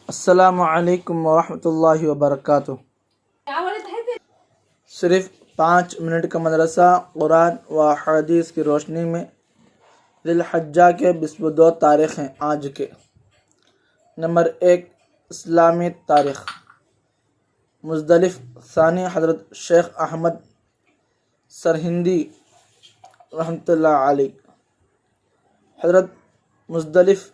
السلام علیکم ورحمۃ اللہ وبرکاتہ۔ صرف 5 منٹ کا مدرسہ قرآن و حدیث کی روشنی میں ذی الحجہ کے 22 تاریخ ہیں آج کے۔ نمبر 1، اسلامی تاریخ۔ مزدلف ثانی حضرت شیخ احمد سرہندی رحمۃ اللہ علیہ۔ حضرت مزدلف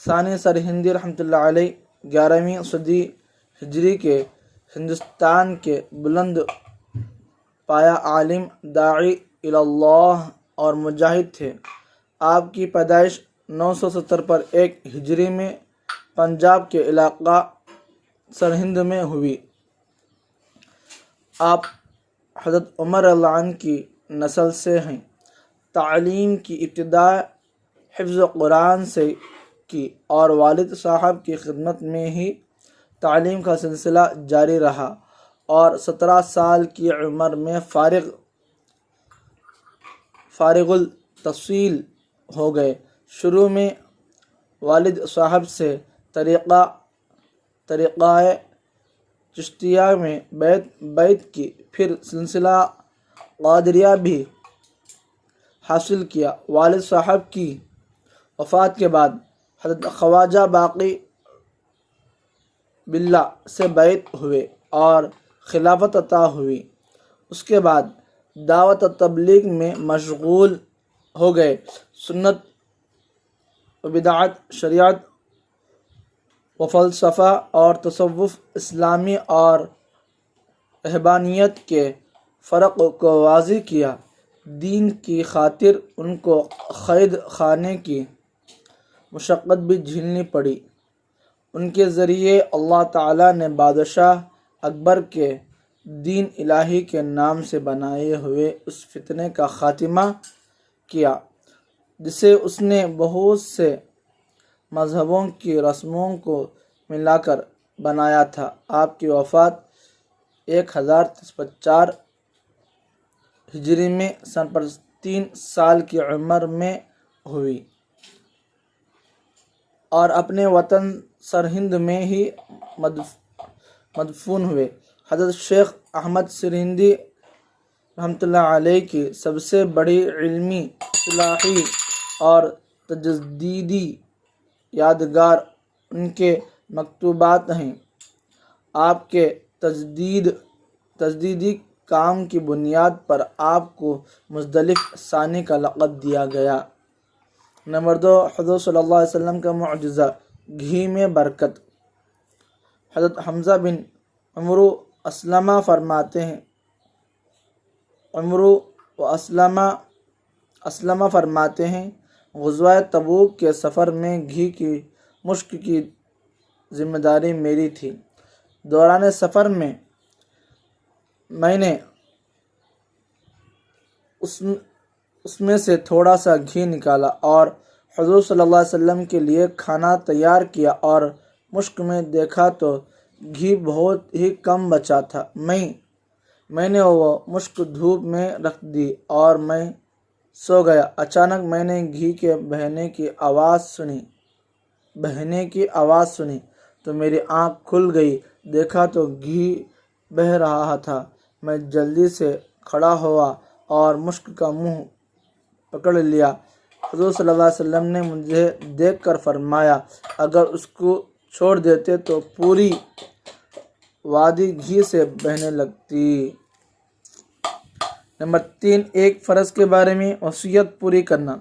ثانی سرہندی رحمۃ اللہ علیہ 11ویں صدی ہجری کے ہندوستان کے بلند پایا عالم، داعی اللہ اور مجاہد تھے۔ آپ کی پیدائش 970 پر 1 ہجری میں پنجاب کے علاقہ سرہند میں ہوئی۔ آپ حضرت عمر رضی اللہ عنہ کی نسل سے ہیں۔ تعلیم کی ابتدا حفظ قرآن سے کی اور والد صاحب کی خدمت میں ہی تعلیم کا سلسلہ جاری رہا، اور 17 سال کی عمر میں فارغ التحصیل ہو گئے۔ شروع میں والد صاحب سے طریقہ چشتیہ میں بیعت کی، پھر سلسلہ قادریہ بھی حاصل کیا۔ والد صاحب کی وفات کے بعد حضرت خواجہ باقی باللہ سے بیعت ہوئے اور خلافت عطا ہوئی۔ اس کے بعد دعوت و تبلیغ میں مشغول ہو گئے۔ سنت و بدعت، شریعت و فلسفہ اور تصوف، اسلامی اور رہبانیت کے فرق کو واضح کیا۔ دین کی خاطر ان کو قید خانے کی مشقت بھی جھیلنی پڑی۔ ان کے ذریعے اللہ تعالیٰ نے بادشاہ اکبر کے دین الہی کے نام سے بنائے ہوئے اس فتنے کا خاتمہ کیا جسے اس نے بہت سے مذہبوں کی رسموں کو ملا کر بنایا تھا۔ آپ کی وفات 1054 ہجری میں سن پر 3 سال کی عمر میں ہوئی، اور اپنے وطن سرہند میں ہی مدفون ہوئے۔ حضرت شیخ احمد سرہندی رحمۃ اللہ علیہ کی سب سے بڑی علمی، اصلاحی اور تجدیدی یادگار ان کے مکتوبات ہیں۔ آپ کے تجدیدی کام کی بنیاد پر آپ کو مزدلف ثانی کا لقب دیا گیا۔ نمبر 2، حضور صلی اللہ علیہ وسلم کا معجزہ، گھی میں برکت۔ حضرت حمزہ بن عمرو اسلمہ فرماتے ہیں، غزوہ تبوک کے سفر میں گھی کی مشق کی ذمہ داری میری تھی۔ دوران سفر میں نے اس میں سے تھوڑا سا گھی نکالا اور حضور صلی اللہ علیہ وسلم کے لیے کھانا تیار کیا، اور مشق میں دیکھا تو گھی بہت ہی کم بچا تھا۔ میں نے وہ مشق دھوپ میں رکھ دی اور میں سو گیا۔ اچانک میں نے گھی کے بہنے کی آواز سنی تو میری آنکھ کھل گئی۔ دیکھا تو گھی بہہ رہا تھا۔ میں جلدی سے کھڑا ہوا اور مشق کا منہ پکڑ لیا۔ حضور صلی اللہ علیہ وسلم نے مجھے دیکھ کر فرمایا، اگر اس کو چھوڑ دیتے تو پوری وادی گھی سے بہنے لگتی۔ نمبر 3، ایک فرض کے بارے میں وصیت پوری کرنا۔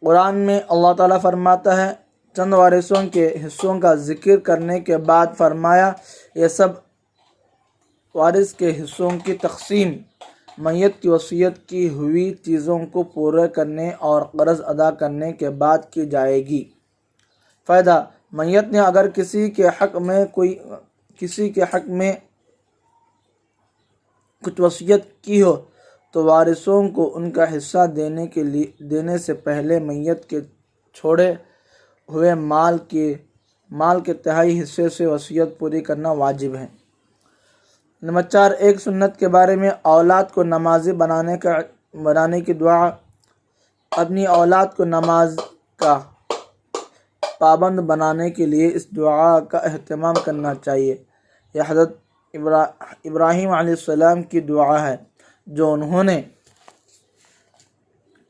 قرآن میں اللہ تعالیٰ فرماتا ہے، چند وارثوں کے حصوں کا ذکر کرنے کے بعد فرمایا، یہ سب وارث کے حصوں کی تقسیم میت کی وصیت کی ہوئی چیزوں کو پورے کرنے اور قرض ادا کرنے کے بعد کی جائے گی۔ فائدہ، میت نے اگر کسی کے حق میں کچھ وصیت کی ہو تو وارثوں کو ان کا حصہ دینے سے پہلے میت کے چھوڑے ہوئے مال کے تہائی حصے سے وصیت پوری کرنا واجب ہے۔ نمبر 4، ایک سنت کے بارے میں اولاد کو نمازی بنانے کی دعا۔ اپنی اولاد کو نماز کا پابند بنانے کے لیے اس دعا کا اہتمام کرنا چاہیے۔ یہ حضرت ابراہیم علیہ السلام کی دعا ہے جو انہوں نے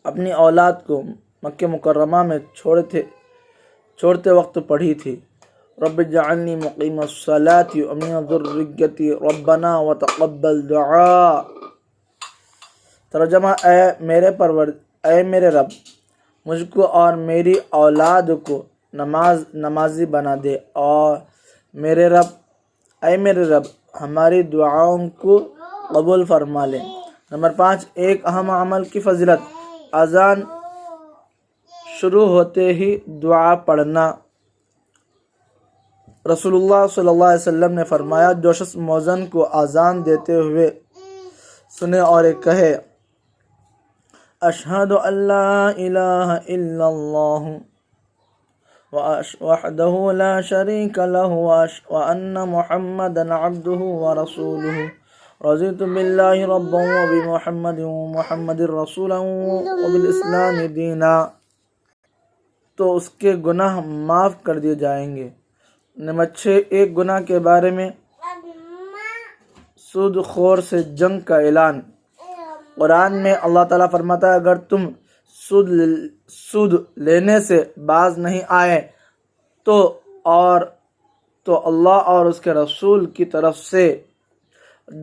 اپنی اولاد کو مکہ مکرمہ میں چھوڑتے وقت پڑھی تھی۔ رب اجعلنی مقیم الصلاۃ ومن ذریتی ربنا وتقبل دعاء۔ ترجمہ: اے میرے رب، مجھ کو اور میری اولاد کو نمازی بنا دے، اور اے میرے رب ہماری دعاؤں کو قبول فرما لے۔ نمبر 5، ایک اہم عمل کی فضیلت، اذان شروع ہوتے ہی دعا پڑھنا۔ رسول اللہ صلی اللہ علیہ وسلم نے فرمایا، جو شخص مؤذن کو اذان دیتے ہوئے سنے اور یہ کہے اشہد ان لا الہ الا اللہ وحدہ لا شریک لہ وان محمدا عبدہ ورسولہ رضیت باللہ ربا وبمحمد رسولا وبالاسلام دینا، تو اس کے گناہ معاف کر دیے جائیں گے۔ نمبر 6، ایک گناہ کے بارے میں سود خور سے جنگ کا اعلان۔ قرآن میں اللہ تعالیٰ فرماتا ہے، اگر تم سود لینے سے باز نہیں آئے تو اللہ اور اس کے رسول کی طرف سے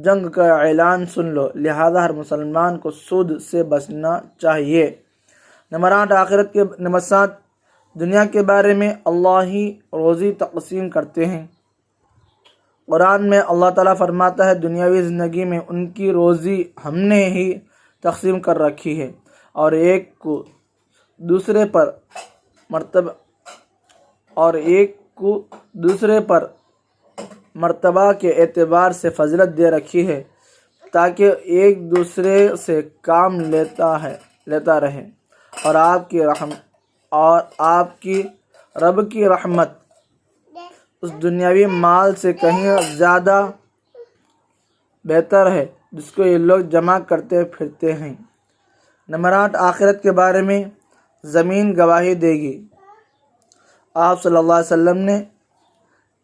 جنگ کا اعلان سن لو، لہذا ہر مسلمان کو سود سے بچنا چاہیے۔ نمبر 8، نمبر 7، دنیا کے بارے میں اللہ ہی روزی تقسیم کرتے ہیں۔ قرآن میں اللہ تعالیٰ فرماتا ہے، دنیاوی زندگی میں ان کی روزی ہم نے ہی تقسیم کر رکھی ہے، اور ایک کو دوسرے پر مرتبہ کے اعتبار سے فضیلت دے رکھی ہے، تاکہ ایک دوسرے سے کام لیتا رہے، اور آپ کی رب کی رحمت اس دنیاوی مال سے کہیں زیادہ بہتر ہے جس کو یہ لوگ جمع کرتے پھرتے ہیں۔ نمبر 8، آخرت کے بارے میں زمین گواہی دے گی۔ آپ صلی اللہ علیہ وسلم نے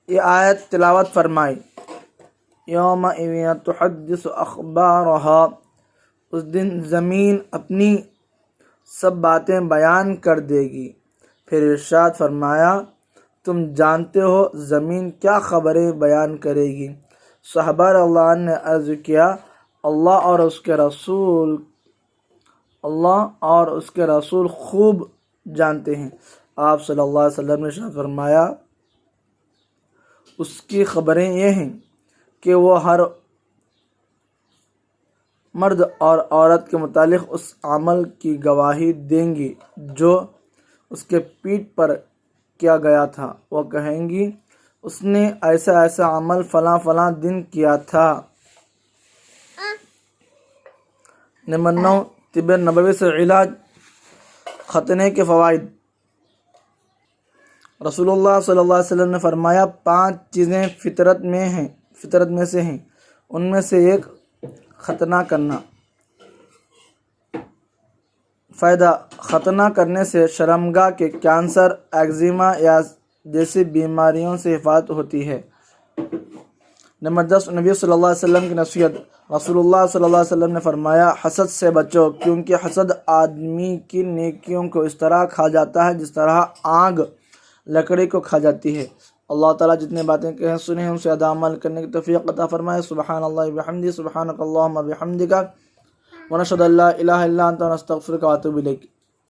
یہ آیت تلاوت فرمائی، یومئذ تحدث اخبارہا، اس دن زمین اپنی سب باتیں بیان کر دے گی۔ پھر ارشاد فرمایا، تم جانتے ہو زمین کیا خبریں بیان کرے گی؟ صحابہ رضی اللہ عنہ نے عرض کیا، اللہ اور اس کے رسول خوب جانتے ہیں۔ آپ صلی اللہ علیہ وسلم نے ارشاد فرمایا، اس کی خبریں یہ ہیں کہ وہ ہر مرد اور عورت کے متعلق اس عمل کی گواہی دیں گی جو اس کے پیٹھ پر کیا گیا تھا۔ وہ کہیں گی، اس نے ایسا عمل فلاں دن کیا تھا۔ نمبر 9، طب نبوی سے علاج، ختنے کے فوائد۔ رسول اللہ صلی اللہ علیہ وسلم نے فرمایا، 5 چیزیں فطرت میں سے ہیں، ان میں سے ایک ختنہ کرنا۔ فائدہ، ختنہ کرنے سے شرمگاہ کے کینسر، ایگزیما یا جیسی بیماریوں سے حفاظت ہوتی ہے۔ نمبر 10، نبی صلی اللہ علیہ وسلم کی نصیحت۔ رسول اللہ صلی اللہ علیہ وسلم نے فرمایا، حسد سے بچو، کیونکہ حسد آدمی کی نیکیوں کو اس طرح کھا جاتا ہے جس طرح آگ لکڑی کو کھا جاتی ہے۔ اللہ تعالیٰ جتنے باتیں کہیں سنیں ہیں ان سے ادا عمل کرنے کی توفیق عطا فرمائے۔ سبحان اللہ وبحمدہ، سبحانک اللہم وبحمدک، ونشہد ان لا الہ الا انت، نستغفرک واتوب الیک۔